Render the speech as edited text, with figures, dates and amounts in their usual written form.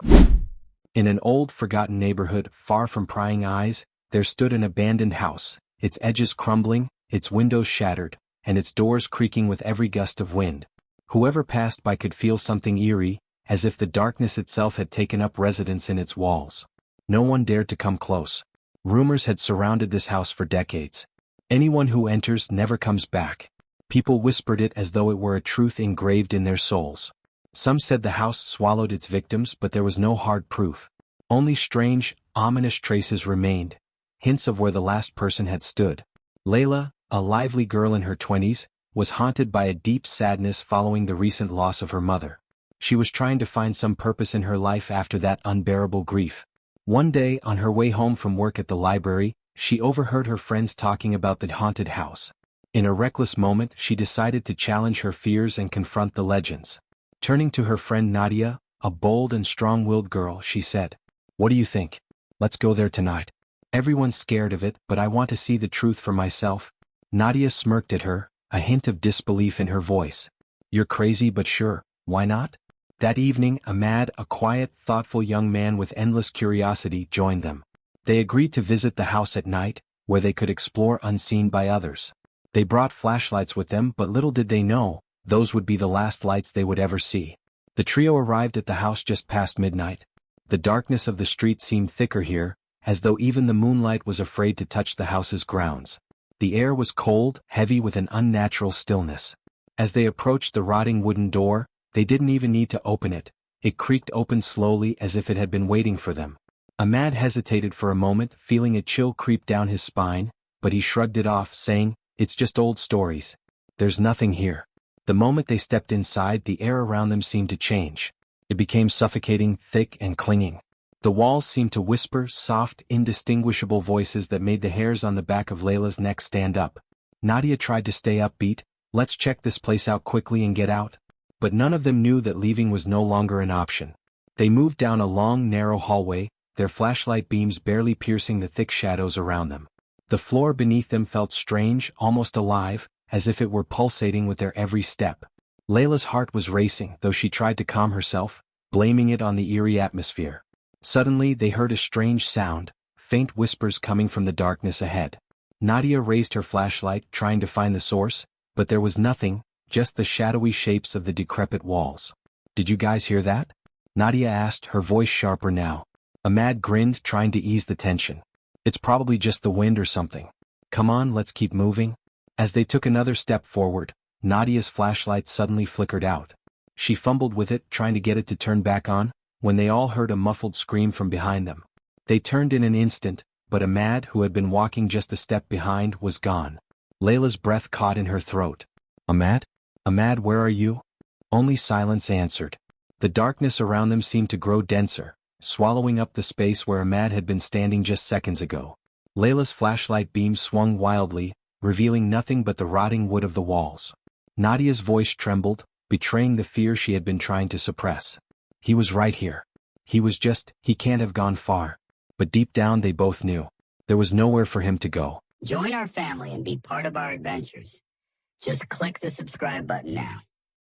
In an old, forgotten neighborhood far from prying eyes, there stood an abandoned house, its edges crumbling, its windows shattered, and its doors creaking with every gust of wind. Whoever passed by could feel something eerie, as if the darkness itself had taken up residence in its walls. No one dared to come close. Rumors had surrounded this house for decades. Anyone who enters never comes back. People whispered it as though it were a truth engraved in their souls. Some said the house swallowed its victims, but there was no hard proof. Only strange, ominous traces remained, hints of where the last person had stood. Laila, a lively girl in her 20s, was haunted by a deep sadness following the recent loss of her mother. She was trying to find some purpose in her life after that unbearable grief. One day, on her way home from work at the library, she overheard her friends talking about the haunted house. In a reckless moment, she decided to challenge her fears and confront the legends. Turning to her friend Nadia, a bold and strong-willed girl, she said, "What do you think? Let's go there tonight. Everyone's scared of it, but I want to see the truth for myself." Nadia smirked at her, a hint of disbelief in her voice. "You're crazy, but sure, why not?" That evening, Ahmad, a quiet, thoughtful young man with endless curiosity, joined them. They agreed to visit the house at night, where they could explore unseen by others. They brought flashlights with them, but little did they know, those would be the last lights they would ever see. The trio arrived at the house just past midnight. The darkness of the street seemed thicker here, as though even the moonlight was afraid to touch the house's grounds. The air was cold, heavy with an unnatural stillness. As they approached the rotting wooden door, they didn't even need to open it. It creaked open slowly as if it had been waiting for them. Ahmad hesitated for a moment, feeling a chill creep down his spine, but he shrugged it off, saying, "It's just old stories. There's nothing here." The moment they stepped inside, the air around them seemed to change. It became suffocating, thick and clinging. The walls seemed to whisper, soft, indistinguishable voices that made the hairs on the back of Layla's neck stand up. Nadia tried to stay upbeat, "Let's check this place out quickly and get out." But none of them knew that leaving was no longer an option. They moved down a long, narrow hallway, their flashlight beams barely piercing the thick shadows around them. The floor beneath them felt strange, almost alive, as if it were pulsating with their every step. Layla's heart was racing, though she tried to calm herself, blaming it on the eerie atmosphere. Suddenly they heard a strange sound, faint whispers coming from the darkness ahead. Nadia raised her flashlight, trying to find the source, but there was nothing, just the shadowy shapes of the decrepit walls. "Did you guys hear that?" Nadia asked, her voice sharper now. Ahmad grinned, trying to ease the tension. "It's probably just the wind or something. Come on, let's keep moving." As they took another step forward, Nadia's flashlight suddenly flickered out. She fumbled with it, trying to get it to turn back on, when they all heard a muffled scream from behind them. They turned in an instant, but Ahmad, who had been walking just a step behind, was gone. Layla's breath caught in her throat. "Ahmad? Ahmad, where are you?" Only silence answered. The darkness around them seemed to grow denser, swallowing up the space where Ahmad had been standing just seconds ago. Layla's flashlight beam swung wildly, revealing nothing but the rotting wood of the walls. Nadia's voice trembled, betraying the fear she had been trying to suppress. "He was right here. He can't have gone far." But deep down they both knew. There was nowhere for him to go. Join our family and be part of our adventures. Just click the subscribe button now.